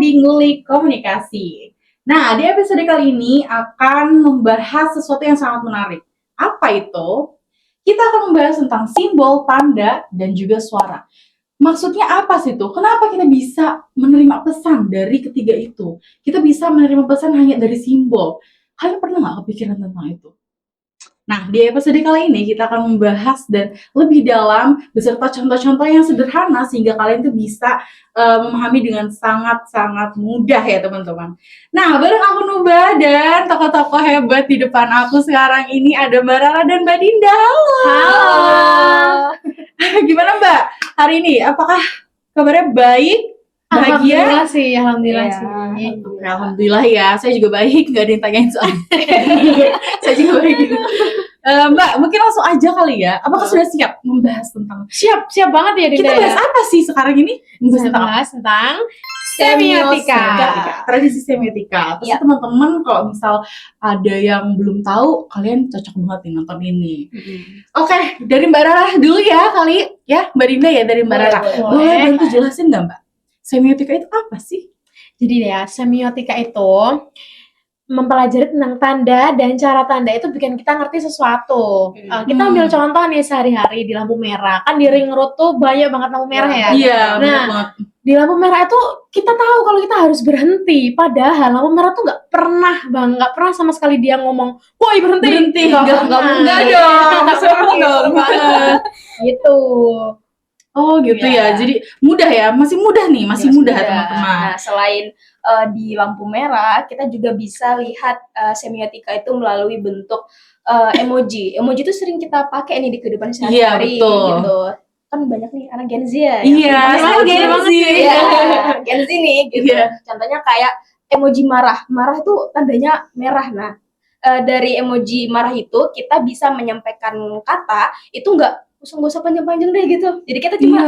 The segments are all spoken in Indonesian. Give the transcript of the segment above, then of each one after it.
di Ngulik Komunikasi. Nah, di episode kali ini akan membahas sesuatu yang sangat menarik. Apa itu? Kita akan membahas tentang simbol, tanda, dan juga suara. Maksudnya apa sih itu? Kenapa kita bisa menerima pesan dari ketiga itu? Kita bisa menerima pesan hanya dari simbol. Kalian pernah nggak kepikiran tentang itu? Nah, di episode kali ini kita akan membahas dan lebih dalam beserta contoh-contoh yang sederhana sehingga kalian tuh bisa memahami dengan sangat-sangat mudah ya teman-teman. Nah, bareng aku Nuba dan tokoh-tokoh hebat di depan aku sekarang ini ada Mbak Rara dan Mbak Dinda. Halo. Gimana Mbak hari ini? Apakah kabarnya baik? Bahagia? Alhamdulillah sih. Alhamdulillah ya, saya juga baik, nggak ada yang tanyain soal. Saya juga baik. Mbak, mungkin langsung aja kali ya. Apakah sudah siap membahas tentang? Siap banget ya Dinda. Kita bahas apa sih sekarang ini? Bahas tentang semiotika. Tradisi semiotika. Terus teman-teman kalau misal ada yang belum tahu, kalian cocok banget nih nonton ini. Oke, dari Mbak Rara dulu ya kali ya, Mbak Dinda ya dari Mbak Rara. Boleh bantu jelasin nggak Mbak? Semiotika itu apa sih? Jadi ya, semiotika itu mempelajari tentang tanda dan cara tanda itu bikin kita ngerti sesuatu. Kita ambil contoh nih sehari-hari di lampu merah. Kan di ring road tuh banyak banget lampu merah ya. Iya, nah, di lampu merah itu kita tahu kalau kita harus berhenti. Padahal lampu merah tuh nggak pernah sama sekali dia ngomong, woi berhenti. Enggak dong. Gitu. Oh gitu ya. Jadi mudah ya, masih mudah teman-teman. Nah, selain di lampu merah, kita juga bisa lihat semiotika itu melalui bentuk emoji. Emoji itu sering kita pakai nih di kehidupan sehari-hari gitu. Kan banyak nih anak Gen Z ya. Iya, Gen Z. Gen Z nih gitu. Contohnya kayak emoji marah. Marah itu tandanya merah. Nah, dari emoji marah itu kita bisa menyampaikan kata itu nggak usah panjang-panjang deh gitu. Jadi kita cuma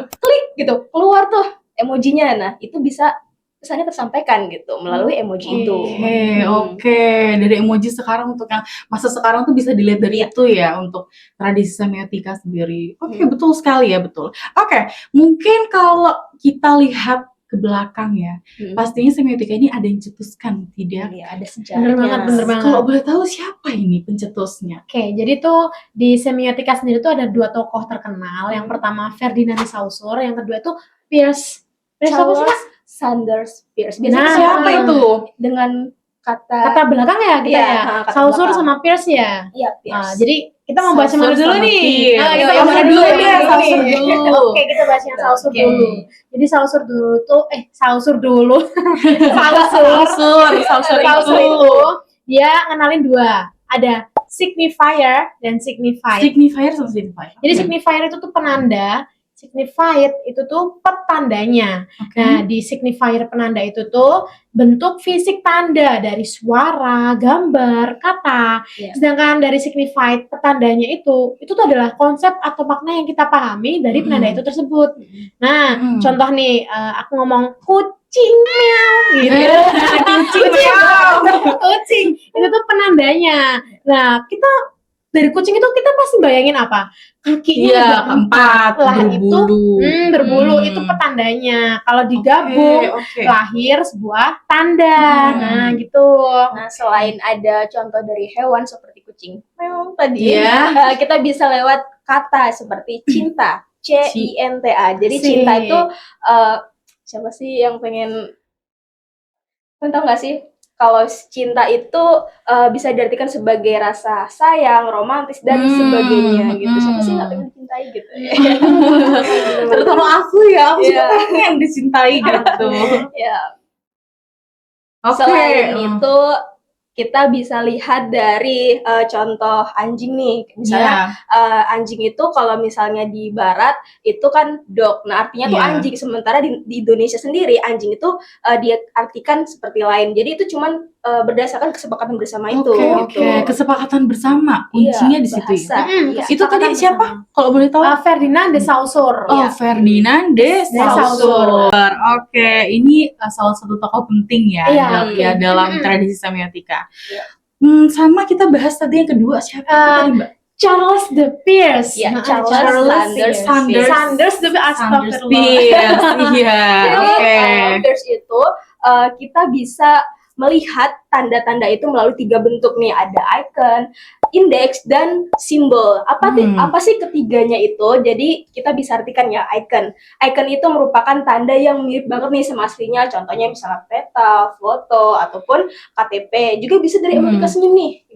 klik gitu, keluar tuh emojinya. Nah, itu bisa pesannya tersampaikan gitu melalui emoji itu. Oke. Dari emoji sekarang untuk yang masa sekarang tuh bisa dilihat dari itu ya untuk tradisi semiotika sendiri. Oke, betul sekali ya, betul. Oke, mungkin kalau kita lihat ke belakang ya, pastinya semiotika ini ada yang cetuskan, tidak? Iya, ada sejarahnya. Bener banget. Kalau boleh tahu siapa ini pencetusnya? Oke, jadi tuh di semiotika sendiri tuh ada dua tokoh terkenal. Yang pertama Ferdinand de Saussure, yang kedua itu Piers Sanders Peirce. Biasanya siapa itu? Dengan kata belakang ya kita ya. Saussure sama Peirce ya. Iya, Peirce. Jadi kita mau bahas yang mana dulu nih? Kita bahas dulu deh, Saussure dulu. Oke, kita bahas yang Saussure dulu. Jadi Saussure dulu. Saussure itu dia ngenalin dua. Ada signifier dan signified. Signifier sama signifier. Jadi signifier itu tuh penanda, signified itu tuh petandanya. Nah, di signifier penanda itu tuh bentuk fisik tanda dari suara, gambar, kata. Sedangkan dari signified petandanya itu tuh adalah konsep atau makna yang kita pahami dari penanda itu tersebut. Nah, contoh nih, aku ngomong kucing meow gitu. Kucing itu tuh penandanya. Nah, kita dari kucing itu kita pasti bayangin apa? Kakinya keempat, berbulu itu petandanya. Kalau digabung lahir sebuah tanda. Nah, gitu. Nah, selain ada contoh dari hewan seperti kucing meow tadi, kita bisa lewat kata seperti cinta, C-I-N-T-A. Jadi cinta itu siapa sih yang pengen tahu nggak sih? Kalau cinta itu bisa diartikan sebagai rasa sayang, romantis dan sebagainya gitu. Siapa sih nggak pengen dicintai gitu? Terutama aku juga pengen dicintai gitu. Ya. Selain itu kita bisa lihat dari contoh anjing nih. Misalnya anjing itu kalau misalnya di barat itu kan dog. Nah, artinya tuh anjing. Sementara di Indonesia sendiri anjing itu dia artikan seperti lain. Jadi itu cuman berdasarkan kesepakatan bersama itu. Kesepakatan bersama kuncinya di situ ya. Itu tadi siapa? Kalau boleh tahu? Ferdinand de Saussure. Ferdinand de Saussure. Oke, ini salah satu tokoh penting ya dalam tradisi semiotika. Sama kita bahas tadi yang kedua siapa tadi Mbak? Charles de Peirce. Ya, Nah, Charles Sanders Sanders Sanders de Peirce. Sanders Astagfirullah. Iya, Jadi oke. Pierce itu kita bisa melihat tanda-tanda itu melalui 3 bentuk nih, ada icon, indeks, dan simbol. Apa sih ketiganya itu? Jadi kita bisa artikan ya icon. Icon itu merupakan tanda yang mirip banget nih sama aslinya. Contohnya misalnya peta, foto, ataupun KTP. Juga bisa dari emotika senyum nih,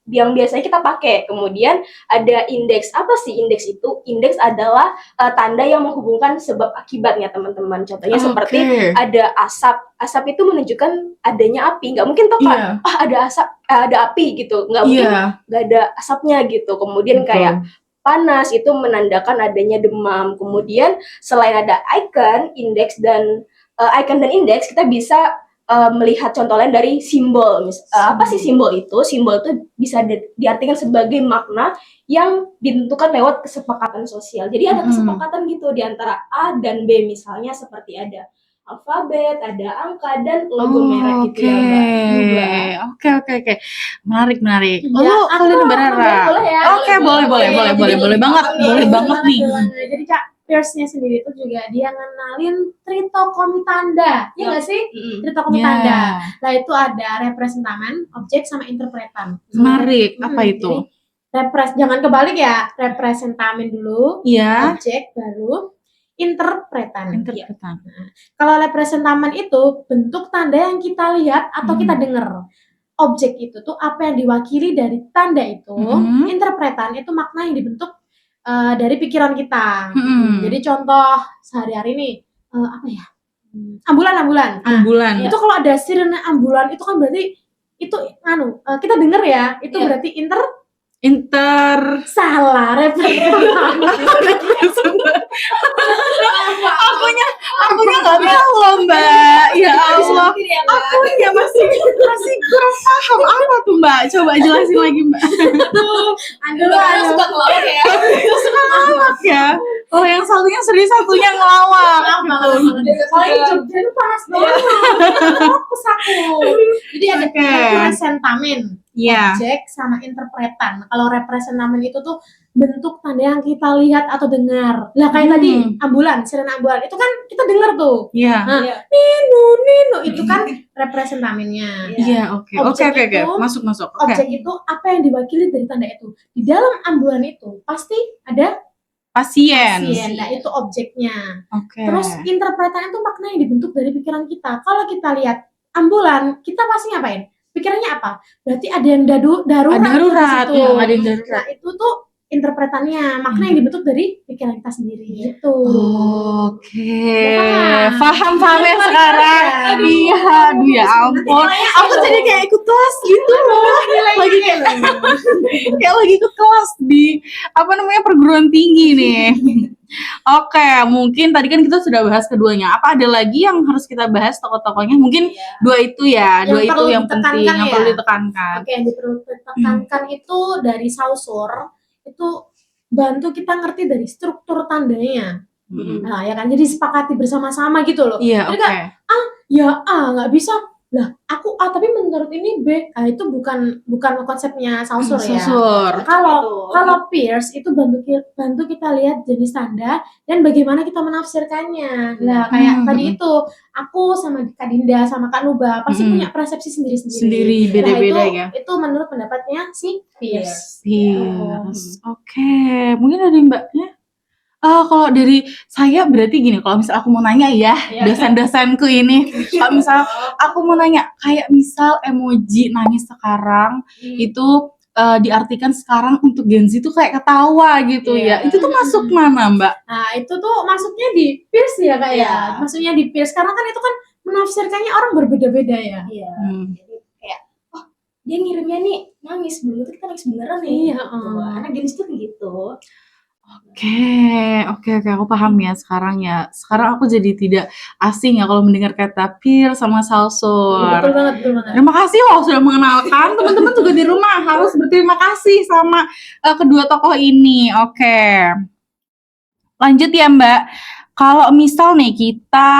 yang biasanya kita pakai. Kemudian ada indeks. Apa sih indeks itu? Indeks adalah tanda yang menghubungkan sebab akibatnya, teman-teman. Contohnya seperti ada asap. Asap itu menunjukkan adanya api. Nggak mungkin toh Kak, ada asap, ada api gitu. Nggak mungkin nggak ada asapnya gitu. Kemudian kayak panas itu menandakan adanya demam. Kemudian selain ada icon, indeks dan indeks, kita bisa melihat contoh lain dari simbol. Apa sih simbol itu? Simbol itu bisa diartikan sebagai makna yang ditentukan lewat kesepakatan sosial. Jadi ada kesepakatan gitu di antara A dan B, misalnya seperti ada alfabet, ada angka, dan logo merek gitu ya Mbak. Oke. Menarik. Ya, Kalian berharap. boleh ya. Oke, boleh banget. Boleh banget nih. Jadi Kak, Pierce-nya sendiri itu juga dia ngenalin tritokomi tanda. Ya nggak sih? Tritokomi tanda. Nah, itu ada representamen, objek, sama interpretan. Menarik. Apa itu? Jadi, jangan kebalik ya. Representamen dulu, objek, baru interpretan. Nah, kalau representamen itu bentuk tanda yang kita lihat atau kita dengar. Objek itu tuh apa yang diwakili dari tanda itu. Interpretan itu makna yang dibentuk dari pikiran kita. Jadi contoh sehari-hari nih, apa ya? Ambulan. Ambulan. Itu kalau ada sirene ambulan itu kan berarti itu kita denger ya, itu berarti salah representamen. Akunya nggak tahu loh Mbak. Ya Allah, akunya masih kurang paham apa tuh Mbak. Coba jelasin lagi Mbak. Aduh, suka ngelawak ya. Ngelawak ya. Kalau yang satunya serius, satunya ngelawak. Kalau yang Jogja itu panas banget. Fokus aku. Jadi ada representamen, objek, sama interpretan. Kalau representamen itu tuh bentuk tanda yang kita lihat atau dengar. Lah kayak tadi sirene ambulan itu kan kita dengar tuh. Nino itu kan representamennya. Oke. Masuk. Objek itu apa yang diwakili dari tanda itu. Di dalam ambulan itu pasti ada pasien. Nah, itu objeknya. Terus interpretan itu makna yang dibentuk dari pikiran kita. Kalau kita lihat ambulan, kita pasti ngapain? Pikirannya apa? Berarti ada yang darurat. Ada yang darurat. Nah, itu tuh interpretannya, makna yang dibentuk dari pikiran kita sendiri gitu. Paham ya sekarang. Iya, aduh ya ampun. Aku jadi kayak ikut kelas gitu loh. Lagi kayak lagi ikut kelas di perguruan tinggi nih. Oke, mungkin tadi kan kita sudah bahas keduanya. Apa ada lagi yang harus kita bahas tokoh-tokohnya? Mungkin dua itu ya, yang penting yang perlu ditekankan. Oke, yang perlu ditekankan itu dari Saussure. Itu bantu kita ngerti dari struktur tandanya. Nah, ya kan, jadi sepakati bersama-sama gitu loh. Jadi nggak bisa lah, aku A tapi menurut ini B. Nah, itu bukan konsepnya Saussure ya. Kalau Peirce itu bantu kita lihat jenis tanda dan bagaimana kita menafsirkannya. Nah, kayak tadi itu aku sama Kak Dinda sama Kak Nuba pasti punya persepsi sendiri. Beda-beda ya. Itu menurut pendapatnya si Peirce. Oke, mungkin dari Mbaknya. Kalau dari saya berarti gini, kalau misal aku mau nanya ya, dosen-dosenku ini, kalau misal aku mau nanya, kayak misal emoji nangis sekarang, itu diartikan sekarang untuk Gen Z itu kayak ketawa gitu ya, itu tuh masuk mana Mbak? Nah, itu tuh masuknya di Peirce ya Kak ya, maksudnya di Peirce, karena kan itu kan menafsirkannya orang berbeda-beda ya. Jadi kayak, dia ngirimnya nih nangis, belum tentu kita nangis beneran nih. Anak Gen Z tuh gitu. Oke, aku paham ya sekarang ya. Sekarang aku jadi tidak asing ya kalau mendengar kata Peirce sama Saussure. Betul banget. Terima kasih loh sudah mengenalkan. Teman-teman juga di rumah harus berterima kasih sama kedua tokoh ini. Oke. Lanjut ya Mbak. Kalau misal nih kita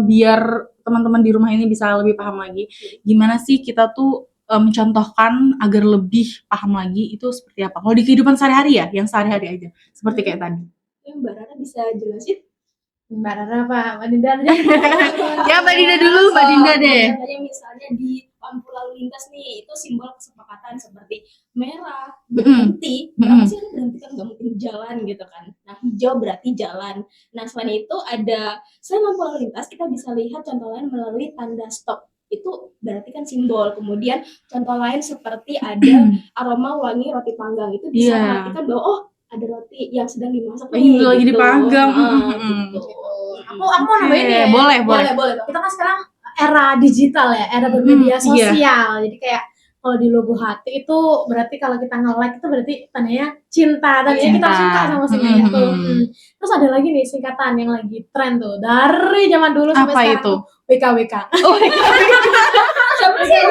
biar teman-teman di rumah ini bisa lebih paham lagi, gimana sih kita tuh mencontohkan agar lebih paham lagi itu seperti apa? Kalau di kehidupan sehari-hari ya, yang sehari-hari aja, seperti kayak tadi. Mbak Rara bisa jelasin? Mbak Rara apa? Mbak Dinda aja. Ya Mbak Dinda dulu, Mbak Dinda deh. Misalnya di lampu lalu lintas nih, itu simbol kesepakatan seperti merah, Mm-mm. berhenti. Berapa sih ini berhenti kan nggak mungkin jalan gitu kan. Nah, hijau berarti jalan. Nah, selain itu selain lampu lalu lintas, kita bisa lihat contoh lain melalui tanda stop. Itu berarti kan simbol. Kemudian contoh lain seperti ada aroma wangi roti panggang. Itu bisa Iya. mengartikan bahwa oh, ada roti yang sedang dimasak Ini lagi gitu. dipanggang. Gitu. Aku mau nambahin Oke, ya. boleh. Boleh. Kita kan sekarang era digital ya, era bermedia Iya. sosial. Jadi kayak kalau di logo hati itu berarti kalau kita nge-like itu berarti tandanya cinta, tandanya kita Cinta. suka sama si itu. Terus ada lagi nih singkatan yang lagi tren tuh dari zaman dulu sampai Apa sekarang itu? tuh WKWK. Oh, Siapa sih yang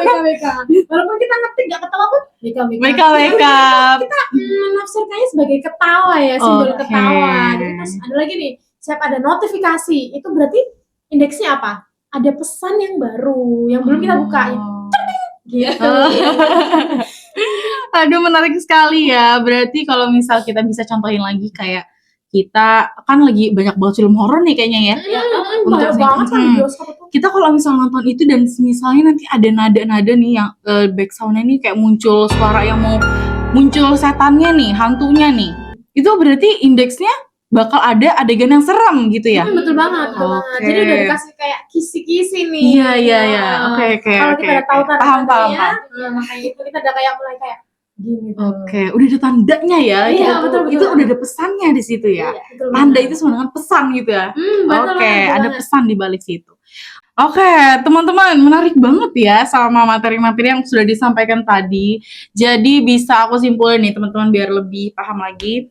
WKWK. Walaupun kita ngetik gak ketawa pun WKWK. WKWK. Kita menafsirkannya sebagai ketawa ya, simbol Oke. ketawa. Jadi terus ada lagi nih, siap ada notifikasi. Itu berarti indeksnya apa? Ada pesan yang baru yang belum kita buka. Gitu. Aduh, menarik sekali ya. Berarti kalau misal kita bisa contohin lagi kayak kita kan lagi banyak banget film horor nih kayaknya ya. Banyak banget kan di bioskop itu. Kita kalau misal nonton itu dan misalnya nanti ada nada-nada nih yang back sound-nya nih kayak muncul suara yang mau muncul setannya nih, hantunya nih. Itu berarti indeksnya bakal ada adegan yang serem gitu ya. Betul banget. Oke. Jadi udah dikasih kayak kisi-kisi nih. Iya. Oke. Kalau kita udah tahu Paham. tanda-tandanya, makanya itu kita udah kayak mulai kayak gini tuh. Oke, udah ada tandanya ya. Iya, gitu. betul. Itu udah ada pesannya di situ ya. Betul Tanda banget. itu sama dengan pesan gitu ya. Betul Oke, banget, ada banget. pesan di balik situ. Oke, teman-teman, menarik banget ya sama materi-materi yang sudah disampaikan tadi. Jadi bisa aku simpulin nih teman-teman biar lebih paham lagi.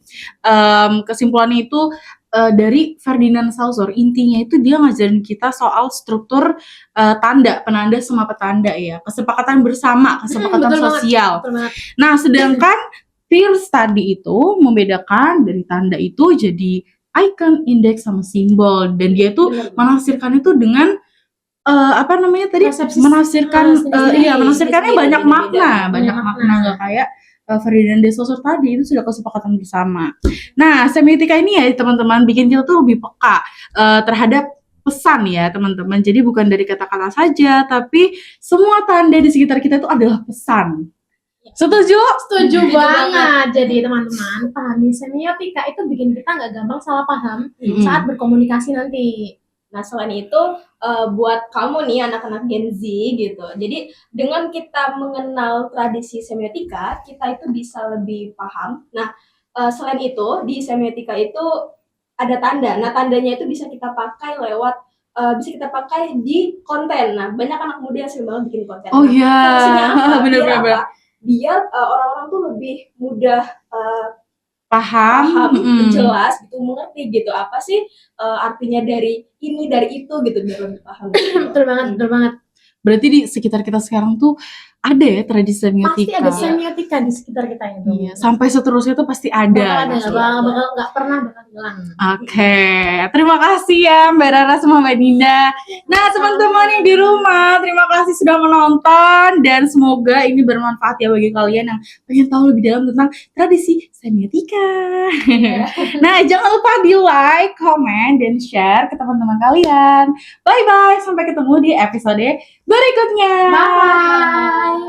Kesimpulannya itu dari Ferdinand Saussure, intinya itu dia ngajarin kita soal struktur tanda, penanda sama petanda ya. Kesepakatan bersama, kesepakatan betul banget, sosial. betul banget. Nah, sedangkan Peirce tadi itu membedakan dari tanda itu jadi icon, indeks, sama simbol. Dan dia itu menafsirkan itu dengan apa namanya tadi? Persepsi Menafsirkan sendiri, menafsirkannya sendiri, banyak beda-beda. makna, banyak makna nggak kayak Ferdinand de Saussure tadi itu sudah kesepakatan bersama. Nah, semiotika ini ya teman-teman bikin kita tuh lebih peka terhadap pesan ya teman-teman. Jadi bukan dari kata-kata saja, tapi semua tanda di sekitar kita itu adalah pesan. Setuju? Setuju banget. Jadi teman-teman, pahami semiotika itu bikin kita nggak gampang salah paham saat berkomunikasi nanti. Nah, selain itu buat kamu nih anak-anak Gen Z gitu. Jadi dengan kita mengenal tradisi semiotika, kita itu bisa lebih paham. Nah, selain itu di semiotika itu ada tanda. Nah, tandanya itu bisa kita pakai bisa kita pakai di konten. Nah, banyak anak muda yang sering banget bikin konten. Oh iya. Fungsinya apa? Bener. Biar orang-orang tuh lebih mudah Paham, jelas gitu, mengerti gitu apa sih artinya dari ini dari itu gitu biar lebih paham. Betul banget. Berarti di sekitar kita sekarang tuh ada ya tradisi Pasti semiotika. ada semiotika di sekitar kita itu. Iya, sampai seterusnya tuh pasti ada. Nggak pernah bakal hilang. Oke, terima kasih ya Mbak Rara sama Mbak Dinda. Nah teman-teman yang di rumah, terima kasih sudah menonton dan semoga ini bermanfaat ya bagi kalian yang pengen tahu lebih dalam tentang tradisi semiotika. Nah jangan lupa di like, comment, dan share ke teman-teman kalian. Bye-bye, sampai ketemu di episode berikutnya. Bye.